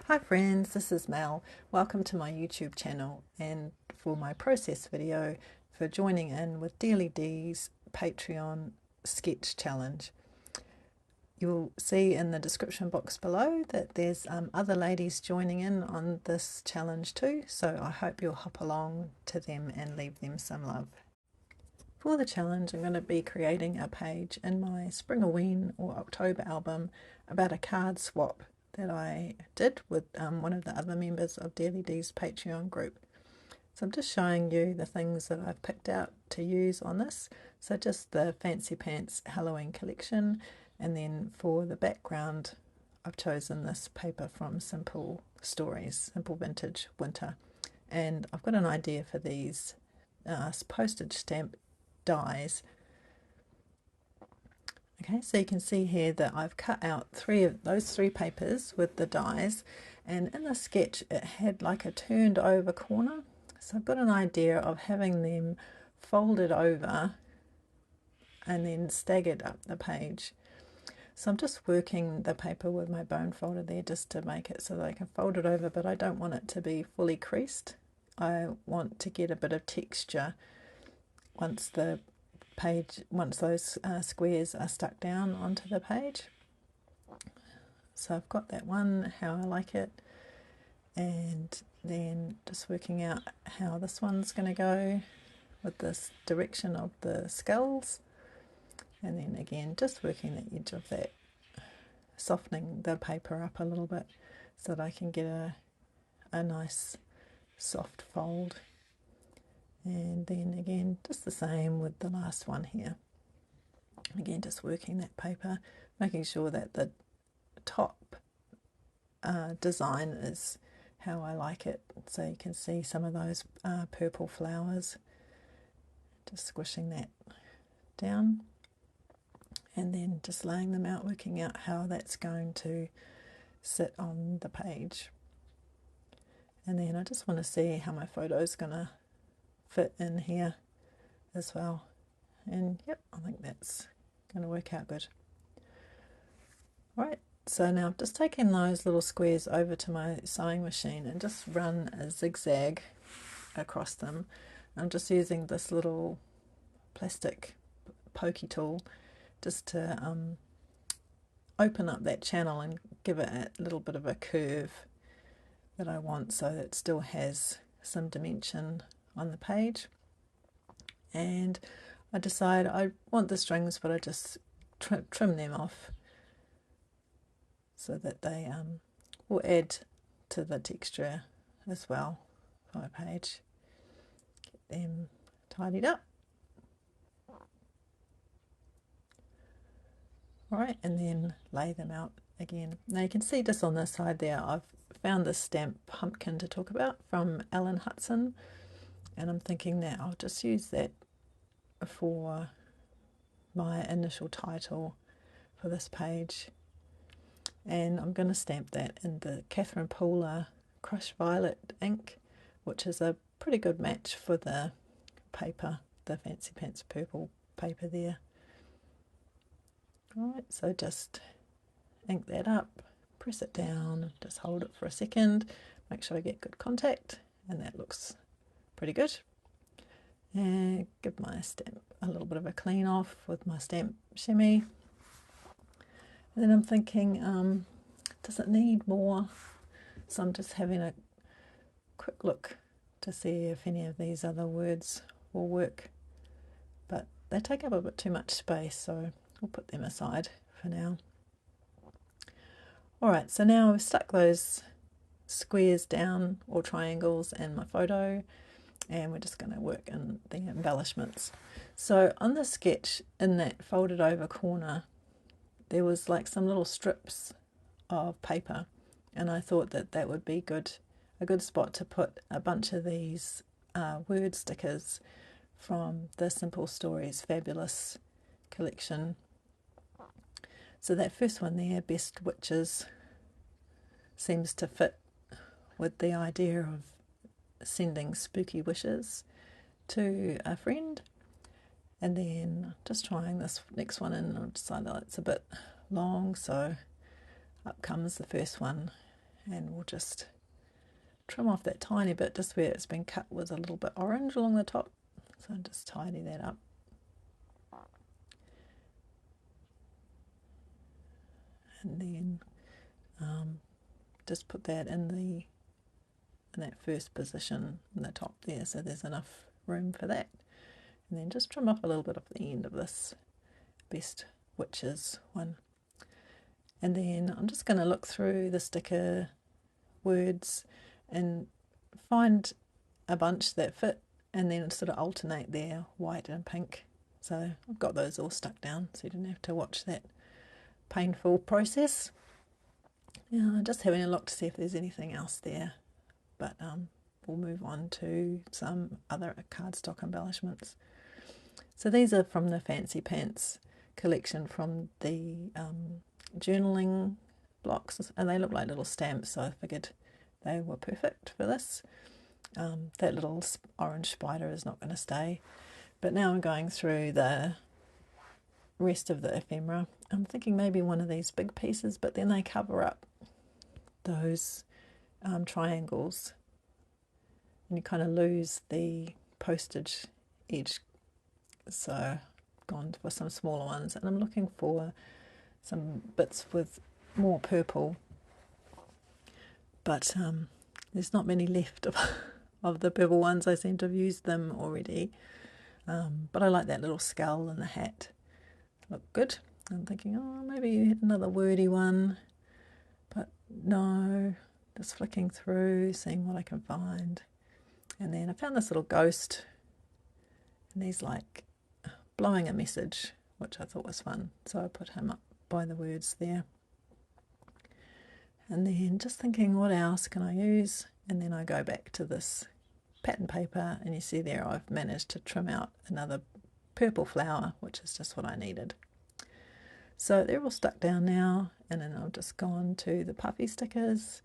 Hi friends, this is Mel. Welcome to my YouTube channel and for my process video for joining in with DearlyDee's Patreon sketch challenge. You'll see in the description box below that there's other ladies joining in on this challenge too, so I hope you'll hop along to them and leave them some love. For the challenge, I'm going to be creating a page in my Spring-a-Ween or October album about a card swap that I did with one of the other members of DearlyDee's Patreon group. So I'm just showing you the things that I've picked out to use on this. So just the Fancy Pants Halloween collection, and then for the background I've chosen this paper from Simple Stories, Simple Vintage Winter. And I've got an idea for these postage stamp dies. Okay, so you can see here that I've cut out those three papers with the dies, and in the sketch it had like a turned over corner, so I've got an idea of having them folded over and then staggered up the page. So I'm just working the paper with my bone folder there just to make it so that I can fold it over, but I don't want it to be fully creased. I want to get a bit of texture once those squares are stuck down onto the page. So I've got that one, how I like it, and then just working out how this one's going to go with this direction of the skulls, and then again just working the edge of that, softening the paper up a little bit so that I can get a nice soft fold. And then again just the same with the last one here. Again just working that paper, making sure that the top design is how I like it. So you can see some of those purple flowers. Just squishing that down and then just laying them out, working out how that's going to sit on the page. And then I just want to see how my photo is going to fit in here as well, and yep, I think that's going to work out good. Alright, so now I've just taken those little squares over to my sewing machine and just run a zigzag across them. I'm just using this little plastic pokey tool just to open up that channel and give it a little bit of a curve that I want, so that it still has some dimension on the page. And I decide I want the strings, but I just trim them off so that they will add to the texture as well for my page. Get them tidied up. Alright, and then lay them out again. Now you can see just on this side there, I've found this stamp pumpkin to talk about from Alan Hudson, and I'm thinking that I'll just use that for my initial title for this page, and I'm going to stamp that in the Catherine Pooler Crushed Violet ink, which is a pretty good match for the paper, the Fancy Pants purple paper there. Alright, so just ink that up, press it down, just hold it for a second, make sure I get good contact, and that looks pretty good. And give my stamp a little bit of a clean off with my stamp shimmy. And then I'm thinking, does it need more? So I'm just having a quick look to see if any of these other words will work. But they take up a bit too much space, so I'll put them aside for now. Alright, so now I've stuck those squares down, or triangles, in my photo, and we're just going to work in the embellishments. So on the sketch, in that folded over corner, there was like some little strips of paper, and I thought that that would be a good spot to put a bunch of these word stickers from the Simple Stories Fabulous collection. So that first one there, Best Witches, seems to fit with the idea of sending spooky wishes to a friend. And then just trying this next one, and I've decided it's a bit long, so up comes the first one, and we'll just trim off that tiny bit just where it's been cut was a little bit orange along the top, so I'll just tidy that up. And then just put that in that first position in the top there, so there's enough room for that. And then just trim off a little bit of the end of this Best Witches one. And then I'm just going to look through the sticker words and find a bunch that fit, and then sort of alternate there, white and pink. So I've got those all stuck down, so you don't have to watch that painful process. Yeah, just having a look to see if there's anything else there, but we'll move on to some other cardstock embellishments. So these are from the Fancy Pants collection from the journaling blocks, and they look like little stamps, so I figured they were perfect for this. That little orange spider is not going to stay, but now I'm going through the rest of the ephemera. I'm thinking maybe one of these big pieces, but then they cover up those triangles and you kind of lose the postage edge, so I've gone for some smaller ones, and I'm looking for some bits with more purple, but there's not many left of the purple ones. I seem to have used them already, but I like that little skull and the hat, look good. I'm thinking, oh, maybe another wordy one, but no, just flicking through, seeing what I can find. And then I found this little ghost, and he's like blowing a message, which I thought was fun, so I put him up by the words there. And then just thinking, what else can I use? And then I go back to this pattern paper, and you see there I've managed to trim out another purple flower, which is just what I needed. So they're all stuck down now, and then I've just gone to the puffy stickers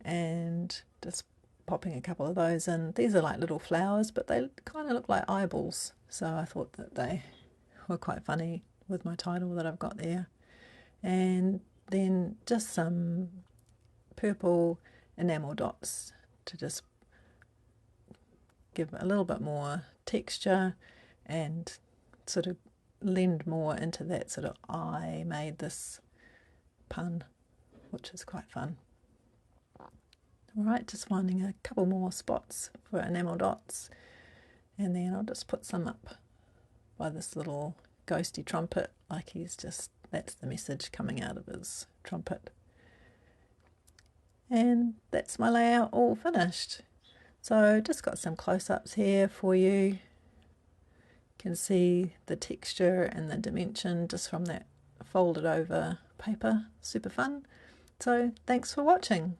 and just popping a couple of those in. These are like little flowers, but they kind of look like eyeballs, so I thought that they were quite funny with my title that I've got there. And then just some purple enamel dots to just give a little bit more texture and sort of lend more into that sort of I made this pun, which is quite fun. Alright, just finding a couple more spots for enamel dots, and then I'll just put some up by this little ghosty trumpet, like he's just, that's the message coming out of his trumpet. And that's my layout all finished. So just got some close-ups here for you. You can see the texture and the dimension just from that folded over paper. Super fun. So thanks for watching.